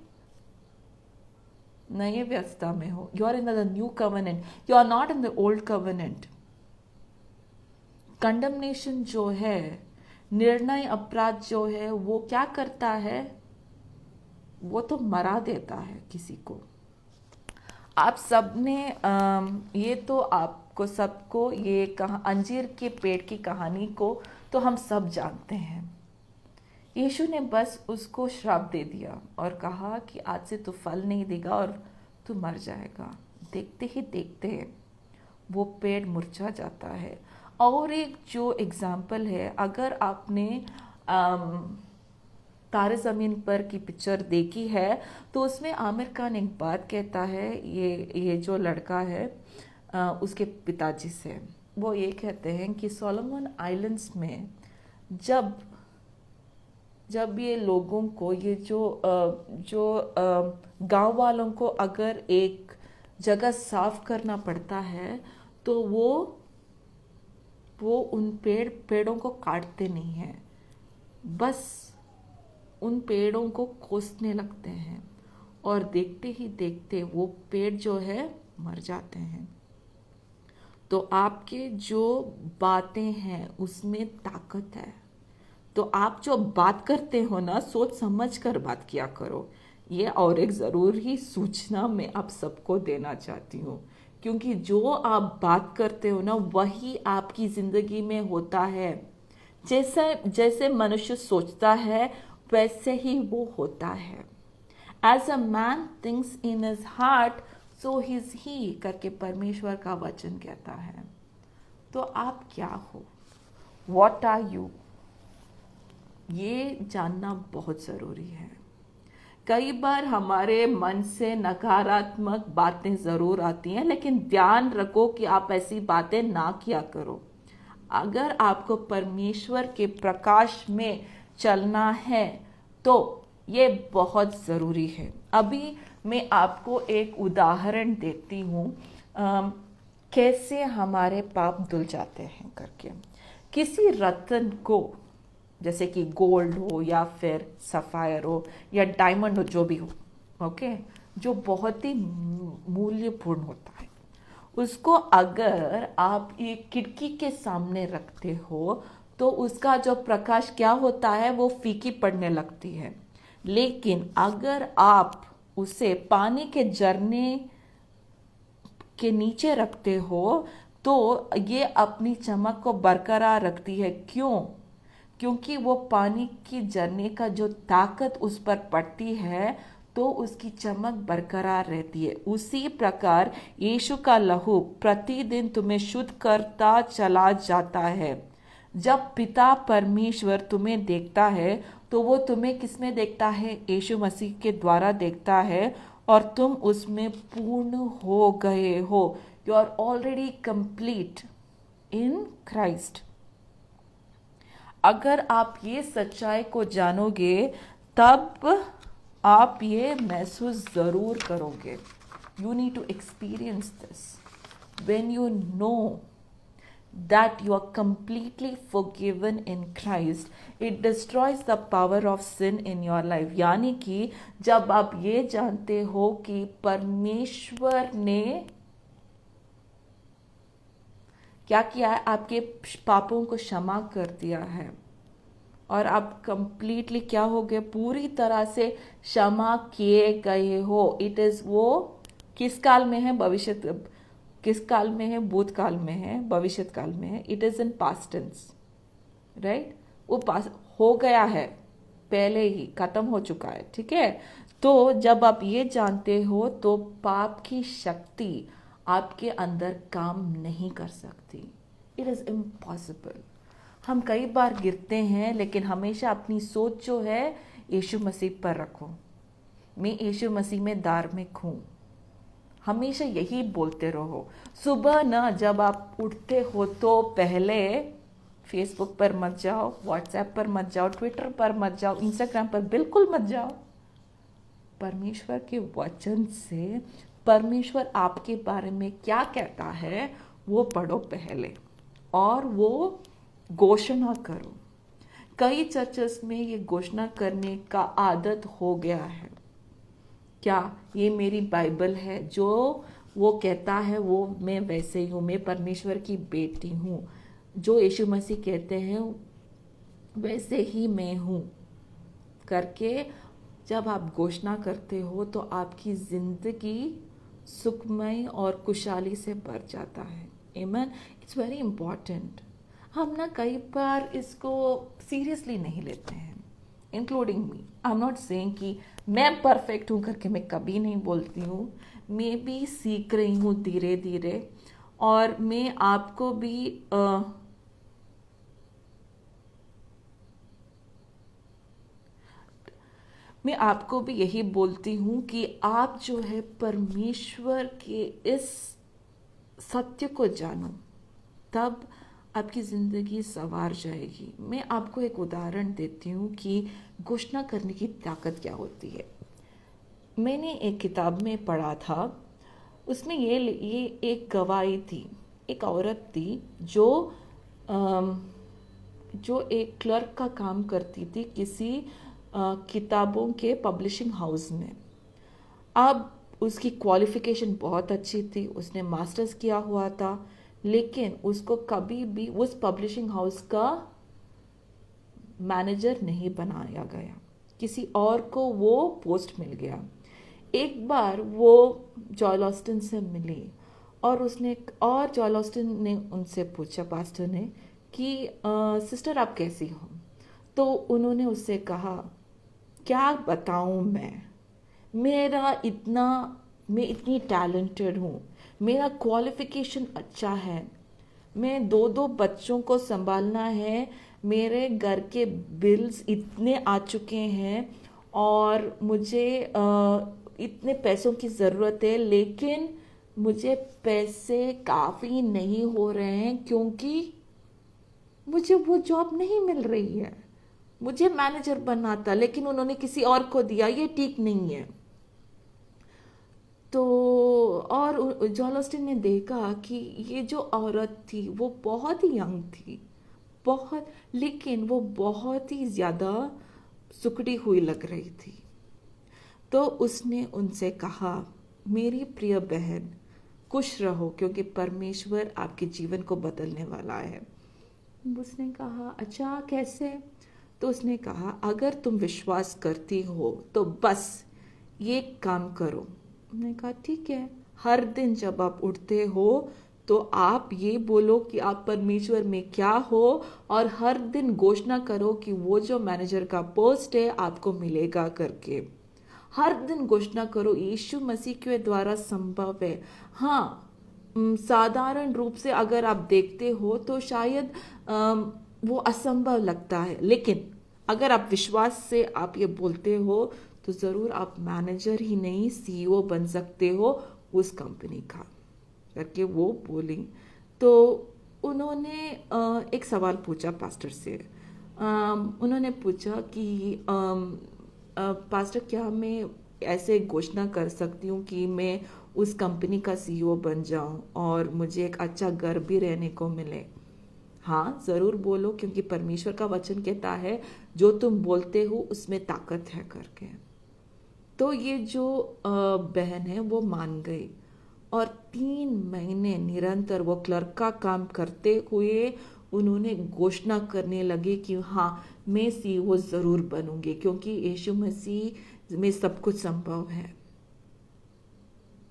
व्यवस्था में हो। You are in the new covenant, you are not in the old covenant. Condemnation जो है, निर्णय अपराध जो है, वो क्या करता है, वो तो मरा देता है किसी को। आप सबने ये तो आपको सबको ये अंजीर के पेड़ की कहानी को तो हम सब जानते हैं। यीशु ने बस उसको श्राप दे दिया और कहा कि आज से तू फल नहीं देगा और तू मर जाएगा। देखते ही देखते वो पेड़ मुरझा जाता है। और एक जो एग्जाम्पल है, अगर आपने तारे ज़मीन पर की पिक्चर देखी है तो उसमें आमिर खान एक बात कहता है, ये जो लड़का है उसके पिताजी से, वो ये कहते हैं कि सोलोमन आइलैंड्स में जब ये लोगों को, ये जो गांव वालों को अगर एक जगह साफ करना पड़ता है तो वो उन पेड़ों को काटते नहीं हैं, बस उन पेड़ों को कोसने लगते हैं और देखते ही देखते वो पेड़ जो है मर जाते हैं। तो आपके जो बातें हैं उसमें ताकत है। तो आप जो बात करते हो ना, सोच समझ कर बात किया करो। ये और एक ज़रूरी सूचना मैं आप सबको देना चाहती हूँ, क्योंकि जो आप बात करते हो ना वही आपकी ज़िंदगी में होता है। जैसे मनुष्य सोचता है वैसे ही वो होता है। As a man thinks in his heart, so is he करके परमेश्वर का वचन कहता है। तो आप क्या हो, What are you? ये जानना बहुत ज़रूरी है। कई बार हमारे मन से नकारात्मक बातें ज़रूर आती हैं, लेकिन ध्यान रखो कि आप ऐसी बातें ना किया करो। अगर आपको परमेश्वर के प्रकाश में चलना है तो ये बहुत ज़रूरी है। अभी मैं आपको एक उदाहरण देती हूँ कैसे हमारे पाप धुल जाते हैं करके। किसी रत्न को, जैसे कि गोल्ड हो या फिर सफ़ायर हो या डायमंड हो, जो भी हो, ओके, जो बहुत ही मूल्यपूर्ण होता है, उसको अगर आप एक खिड़की के सामने रखते हो तो उसका जो प्रकाश क्या होता है, वो फीकी पड़ने लगती है। लेकिन अगर आप उसे पानी के झरने के नीचे रखते हो तो तो ये अपनी चमक को बरकरार रखती है। क्यों? क्योंकि वो पानी की झरने का जो ताकत उस पर पड़ती है तो उसकी चमक बरकरार रहती है। उसी प्रकार यीशु का लहू प्रतिदिन तुम्हें शुद्ध करता चला जाता है। जब पिता परमेश्वर तुम्हें देखता है तो वो तुम्हें किसमें देखता है? यीशु मसीह के द्वारा देखता है, और तुम उसमें पूर्ण हो गए हो। You are already complete in Christ. अगर आप ये सच्चाई को जानोगे तब आप ये महसूस ज़रूर करोगे। You need to experience this. When you know that you are completely forgiven in Christ, it destroys the power of sin in your life। यानी कि जब आप ये जानते हो कि परमेश्वर ने क्या किया है, आपके पापों को क्षमा कर दिया है और आप कंप्लीटली क्या हो गए? पूरी तरह से क्षमा किए गए हो। इट इज वो किस काल में है? भविष्य किस काल में है? भूतकाल में है, भविष्य काल में है। It is in past tense, right? वो पास हो गया है, पहले ही खत्म हो चुका है, ठीक है? तो जब आप ये जानते हो तो पाप की शक्ति आपके अंदर काम नहीं कर सकती। It is impossible. हम कई बार गिरते हैं, लेकिन हमेशा अपनी सोच जो है यीशु मसीह पर रखो। मैं यीशु मसीह में धार्मिक हूँ, हमेशा यही बोलते रहो। सुबह ना जब आप उठते हो तो पहले फेसबुक पर मत जाओ, व्हाट्सएप पर मत जाओ, ट्विटर पर मत जाओ, इंस्टाग्राम पर बिल्कुल मत जाओ। परमेश्वर के वचन से परमेश्वर आपके बारे में क्या कहता है वो पढ़ो पहले, और वो घोषणा करो। कई चर्चेस में ये घोषणा करने का आदत हो गया है। क्या ये मेरी बाइबल है, जो वो कहता है वो मैं वैसे ही हूँ, मैं परमेश्वर की बेटी हूँ, जो यीशु मसीह कहते हैं वैसे ही मैं हूँ करके जब आप घोषणा करते हो तो आपकी जिंदगी सुखमय और खुशहाली से भर जाता है। आमीन। It's very important. हम ना कई बार इसको सीरियसली नहीं लेते हैं, including me. I am not saying कि मैं परफेक्ट हूँ करके मैं कभी नहीं बोलती हूँ। मैं भी सीख रही हूँ धीरे धीरे, और मैं आपको भी यही बोलती हूँ कि आप जो है परमेश्वर के इस सत्य को जानो, तब आपकी ज़िंदगी संवार जाएगी। मैं आपको एक उदाहरण देती हूँ कि घोषणा करने की ताकत क्या होती है। मैंने एक किताब में पढ़ा था, उसमें ये एक गवाही थी। एक औरत थी जो एक क्लर्क का काम करती थी किसी किताबों के पब्लिशिंग हाउस में। अब उसकी क्वालिफ़िकेशन बहुत अच्छी थी, उसने मास्टर्स किया हुआ था, लेकिन उसको कभी भी उस पब्लिशिंग हाउस का मैनेजर नहीं बनाया गया, किसी और को वो पोस्ट मिल गया। एक बार वो जॉयल ऑस्टिन से मिली और जॉयल ऑस्टिन ने उनसे पूछा, पास्टर ने, कि सिस्टर आप कैसी हो? तो उन्होंने उससे कहा, क्या बताऊं मैं इतनी टैलेंटेड हूँ, मेरा क्वालिफिकेशन अच्छा है, मैं 2 बच्चों को संभालना है, मेरे घर के बिल्स इतने आ चुके हैं और मुझे इतने पैसों की ज़रूरत है, लेकिन मुझे पैसे काफ़ी नहीं हो रहे हैं क्योंकि मुझे वो जॉब नहीं मिल रही है। मुझे मैनेजर बनना था लेकिन उन्होंने किसी और को दिया, ये ठीक नहीं है। तो और जॉयल ऑस्टिन ने देखा कि ये जो औरत थी वो बहुत ही यंग थी, लेकिन वो बहुत ही ज़्यादा सुकड़ी हुई लग रही थी। तो उसने उनसे कहा, मेरी प्रिय बहन खुश रहो क्योंकि परमेश्वर आपके जीवन को बदलने वाला है। उसने कहा, अच्छा कैसे? तो उसने कहा, अगर तुम विश्वास करती हो तो बस ये काम करो। मैंने कहा ठीक है। हर दिन जब आप उठते हो तो आप ये बोलो कि आप परमेश्वर में क्या हो, और हर दिन घोषणा करो कि वो जो मैनेजर का पोस्ट है आपको मिलेगा करके। हर दिन घोषणा करो यीशु मसीह के द्वारा संभव है। हाँ, साधारण रूप से अगर आप देखते हो तो शायद वो असंभव लगता है, लेकिन अगर आप विश्वास से आप ये बोलते हो तो ज़रूर आप मैनेजर ही नहीं सीईओ बन सकते हो उस कंपनी का करके वो बोली। तो उन्होंने एक सवाल पूछा पास्टर से। उन्होंने पूछा कि पास्टर, क्या मैं ऐसे घोषणा कर सकती हूँ कि मैं उस कंपनी का सीईओ बन जाऊँ और मुझे एक अच्छा घर भी रहने को मिले? हाँ, ज़रूर बोलो, क्योंकि परमेश्वर का वचन कहता है जो तुम बोलते हो उसमें ताकत है करके। तो ये जो बहन है वो मान गई, और 3 महीने निरंतर वो क्लर्क का काम करते हुए उन्होंने घोषणा करने लगे कि हाँ, मैं सीईओ ज़रूर बनूंगी, क्योंकि यीशु मसीह में सब कुछ संभव है।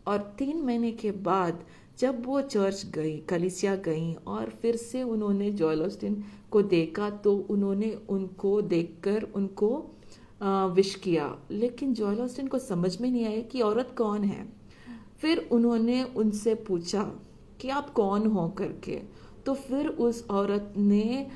और 3 महीने के बाद जब वो चर्च गई, कलीसिया गई, और फिर से उन्होंने जॉएल ऑस्टिन को देखा, तो उन्होंने उनको देखकर उनको विश किया, लेकिन जॉएल ऑस्टिन को समझ में नहीं आया कि औरत कौन है। फिर उन्होंने उनसे पूछा कि आप कौन हो करके। तो फिर उस औरत ने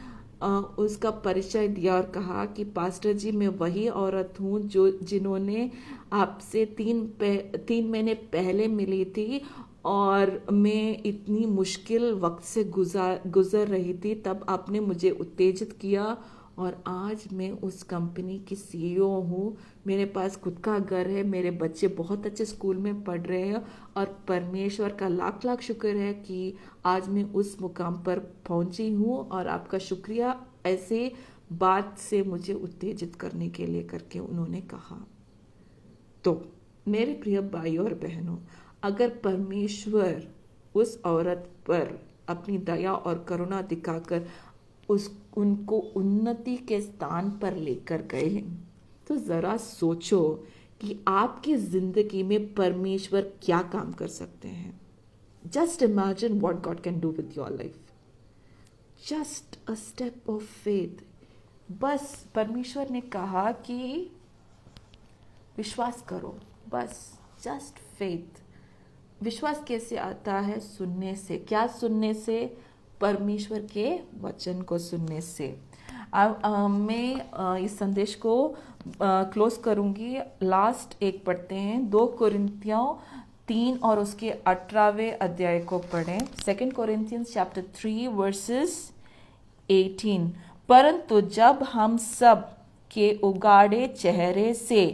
उसका परिचय दिया और कहा कि पास्टर जी, मैं वही औरत हूँ जो जिन्होंने आपसे 3 महीने पहले मिली थी, और मैं इतनी मुश्किल वक्त से गुजर रही थी, तब आपने मुझे उत्तेजित किया, और आज मैं उस कंपनी की सीईओ हूँ। मेरे पास खुद का घर है, मेरे बच्चे बहुत अच्छे स्कूल में पढ़ रहे हैं, और परमेश्वर का लाख लाख शुक्र है कि आज मैं उस मुकाम पर पहुंची हूँ, और आपका शुक्रिया ऐसे बात से मुझे उत्तेजित करने के लिए करके उन्होंने कहा। तो मेरे प्रिय भाई और बहनों, अगर परमेश्वर उस औरत पर अपनी दया और करुणा दिखाकर उनको उन्नति के स्थान पर लेकर गए, तो ज़रा सोचो कि आपकी ज़िंदगी में परमेश्वर क्या काम कर सकते हैं। Just imagine what God can do with your life. Just a step of faith. बस परमेश्वर ने कहा कि विश्वास करो, बस जस्ट फेथ। विश्वास कैसे आता है? सुनने से। क्या सुनने से? परमेश्वर के वचन को सुनने से। मैं इस संदेश को क्लोज करूंगी। लास्ट एक पढ़ते हैं, 2 कोरिन्थियों 3 और उसके 18वें अध्याय को पढ़ें। 2 कोरिन्थियंस चैप्टर 3 वर्सेस 18। परंतु जब हम सब के उगाड़े चेहरे से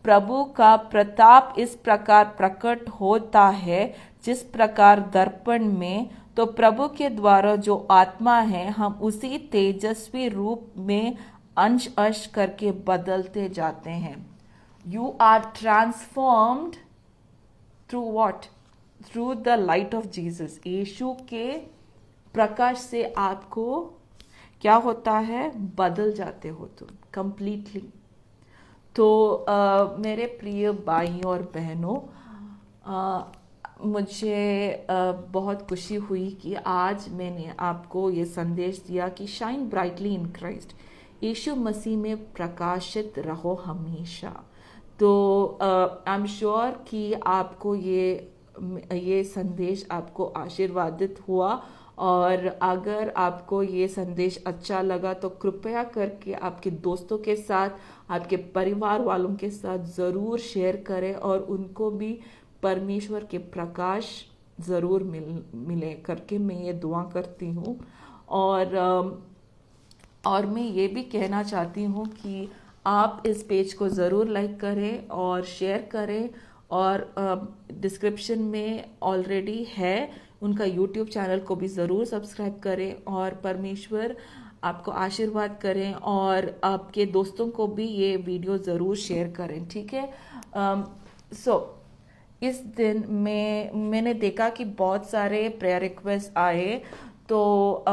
प्रभु का प्रताप इस प्रकार प्रकट होता है जिस प्रकार दर्पण में, तो प्रभु के द्वारा जो आत्मा है हम उसी तेजस्वी रूप में अंश अंश करके बदलते जाते हैं। You are transformed through what? Through the light of Jesus. Yeshu के प्रकाश से आपको क्या होता है? बदल जाते हो तुम कंप्लीटली। तो मेरे प्रिय भाई और बहनों, मुझे बहुत खुशी हुई कि आज मैंने आपको ये संदेश दिया कि शाइन ब्राइटली इन क्राइस्ट। यीशु मसीह में प्रकाशित रहो हमेशा। तो आई एम श्योर कि आपको ये संदेश आपको आशीर्वादित हुआ, और अगर आपको ये संदेश अच्छा लगा तो कृपया करके आपके दोस्तों के साथ, आपके परिवार वालों के साथ ज़रूर शेयर करें, और उनको भी परमेश्वर के प्रकाश ज़रूर मिले करके मैं ये दुआ करती हूँ। और मैं ये भी कहना चाहती हूँ कि आप इस पेज को ज़रूर लाइक करें और शेयर करें, और डिस्क्रिप्शन में ऑलरेडी है उनका यूट्यूब चैनल को भी ज़रूर सब्सक्राइब करें, और परमेश्वर आपको आशीर्वाद करें, और आपके दोस्तों को भी ये वीडियो ज़रूर शेयर करें, ठीक है। इस दिन मैंने देखा कि बहुत सारे प्रेयर रिक्वेस्ट आए, तो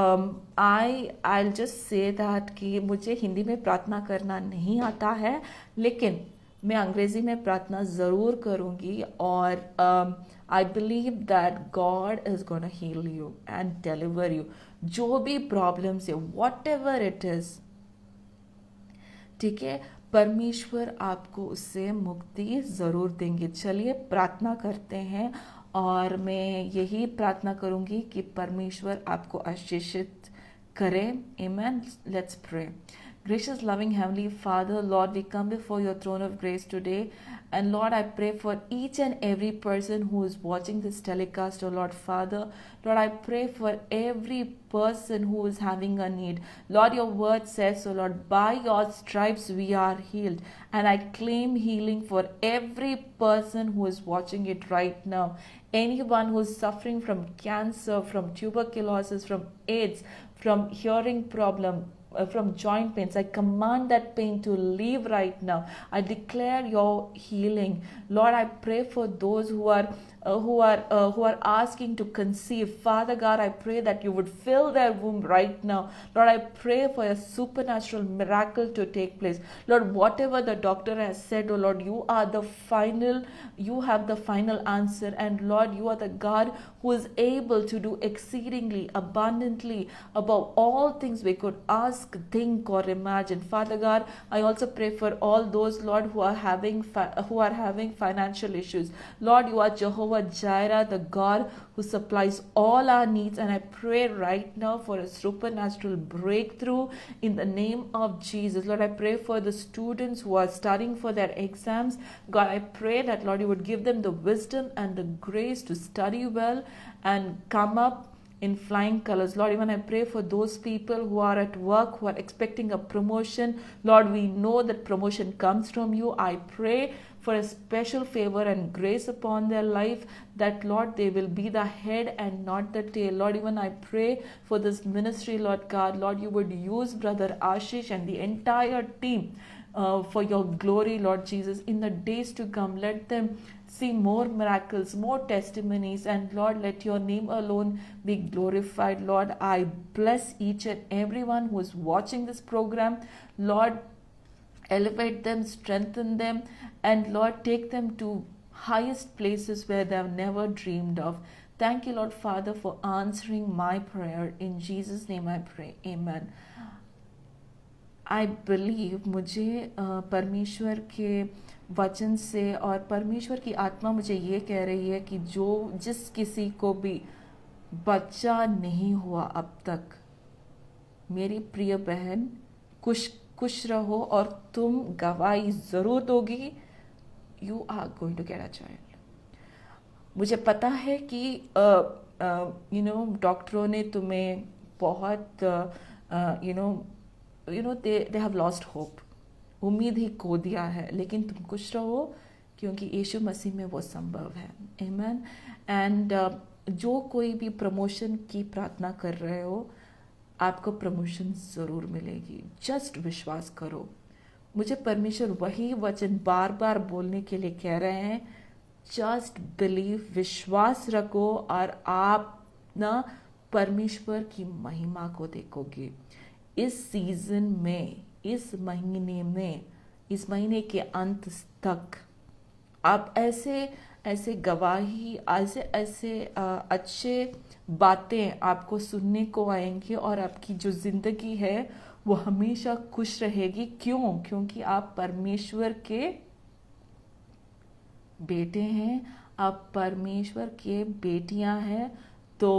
आई जस्ट से दैट कि मुझे हिंदी में प्रार्थना करना नहीं आता है, लेकिन मैं अंग्रेज़ी में प्रार्थना ज़रूर करूँगी और I believe that God is gonna heal you and deliver you. जो भी प्रॉब्लम्स है, वॉट एवर इट इज़, ठीक है, परमेश्वर आपको उससे मुक्ति ज़रूर देंगे। चलिए प्रार्थना करते हैं और मैं यही प्रार्थना करूँगी कि परमेश्वर आपको आशीषित करे। Amen. Let's pray. Gracious, loving Heavenly Father, Lord, we come before your throne of grace today. And Lord, I pray for each and every person who is watching this telecast, oh Lord Father. Lord, I pray for every person who is having a need. Lord, your word says, so Lord, by your stripes we are healed. And I claim healing for every person who is watching it right now. Anyone who is suffering from cancer, from tuberculosis, from AIDS, from hearing problem, from joint pains, I command that pain to leave right now. I declare your healing. Lord, I pray for those who are asking to conceive. Father God, I pray that you would fill their womb right now. Lord, I pray for a supernatural miracle to take place. Lord, whatever the doctor has said, oh Lord, you have the final answer. And Lord, you are the God who is able to do exceedingly abundantly above all things we could ask, think, or imagine. Father God, I also pray for all those, Lord, who are having financial issues. Lord, you are Jehovah Jireh, the God who supplies all our needs, and I pray right now for a supernatural breakthrough in the name of Jesus. Lord, I pray for the students who are studying for their exams. God, I pray that, Lord, you would give them the wisdom and the grace to study well and come up in flying colors. Lord, even I pray for those people who are at work, who are expecting a promotion. Lord, we know that promotion comes from you. I pray for a special favor and grace upon their life, that, Lord, they will be the head and not the tail. Lord, even I pray for this ministry, Lord God. Lord, you would use Brother Ashish and the entire team for your glory, Lord Jesus. In the days to come, let them see more miracles, more testimonies, and Lord, let your name alone be glorified. Lord, I bless each and everyone who is watching this program. Lord, elevate them, strengthen them, and Lord, take them to highest places where they have never dreamed of. Thank you, Lord Father, for answering my prayer. In Jesus' name I pray. Amen. I believe, मुझे परमेश्वर के वचन से और परमेश्वर की आत्मा मुझे ये कह रही है कि जिस किसी को भी बच्चा नहीं हुआ अब तक, मेरी प्रिय बहन, खुश रहो और तुम गवाही ज़रूर दोगी। You are going to get a child. मुझे पता है कि डॉक्टरों ने तुम्हें बहुत they have lost hope, उम्मीद ही खो दिया है, लेकिन तुम खुश रहो क्योंकि यीशु मसीह में वो संभव है। आमेन। एंड जो कोई भी प्रमोशन की प्रार्थना कर रहे हो, आपको प्रमोशन ज़रूर मिलेगी। जस्ट विश्वास करो। मुझे परमेश्वर वही वचन बार बार बोलने के लिए कह रहे हैं, जस्ट बिलीव, विश्वास रखो और आप ना परमेश्वर की महिमा को देखोगे। इस सीजन में, इस महीने के अंत तक आप ऐसे गवाही, ऐसे अच्छे बातें आपको सुनने को आएंगी और आपकी जो ज़िंदगी है वो हमेशा खुश रहेगी। क्यों? क्योंकि आप परमेश्वर के बेटे हैं, आप परमेश्वर के बेटियां हैं, तो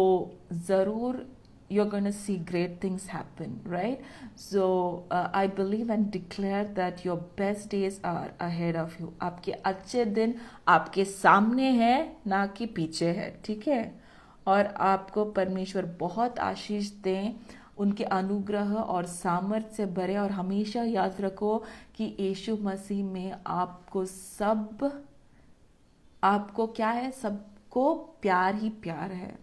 ज़रूर you're going to see great things happen, right? So I believe and declare that your best days are ahead of you. आपके अच्छे दिन आपके सामने हैं, ना कि पीछे है, ठीक है? और आपको परमेश्वर बहुत आशीष दें, उनके अनुग्रह और सामर्थ्य से भरे। और हमेशा याद रखो कि यीशु मसीह में आपको क्या है? सबको प्यार ही प्यार है।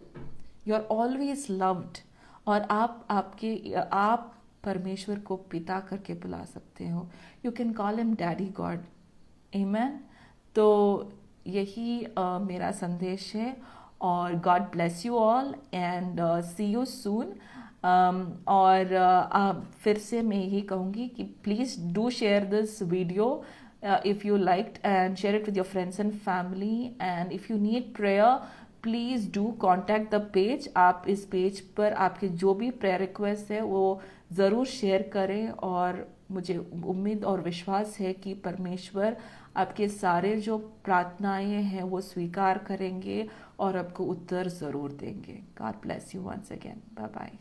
You are always loved. और आप परमेश्वर को पिता करके बुला सकते हो। You can call him daddy God. Amen. तो यही मेरा संदेश है, और God bless you all and see you soon. और फिर से मैं यही कहूँगी कि please do share this video if you liked, and share it with your friends and family. And if you need prayer, please do contact the page. आप इस page पर आपके जो भी प्रेयर रिक्वेस्ट है वो ज़रूर शेयर करें, और मुझे उम्मीद और विश्वास है कि परमेश्वर आपके सारे जो प्रार्थनाएं हैं वो स्वीकार करेंगे और आपको उत्तर ज़रूर देंगे. God bless you once again. Bye bye.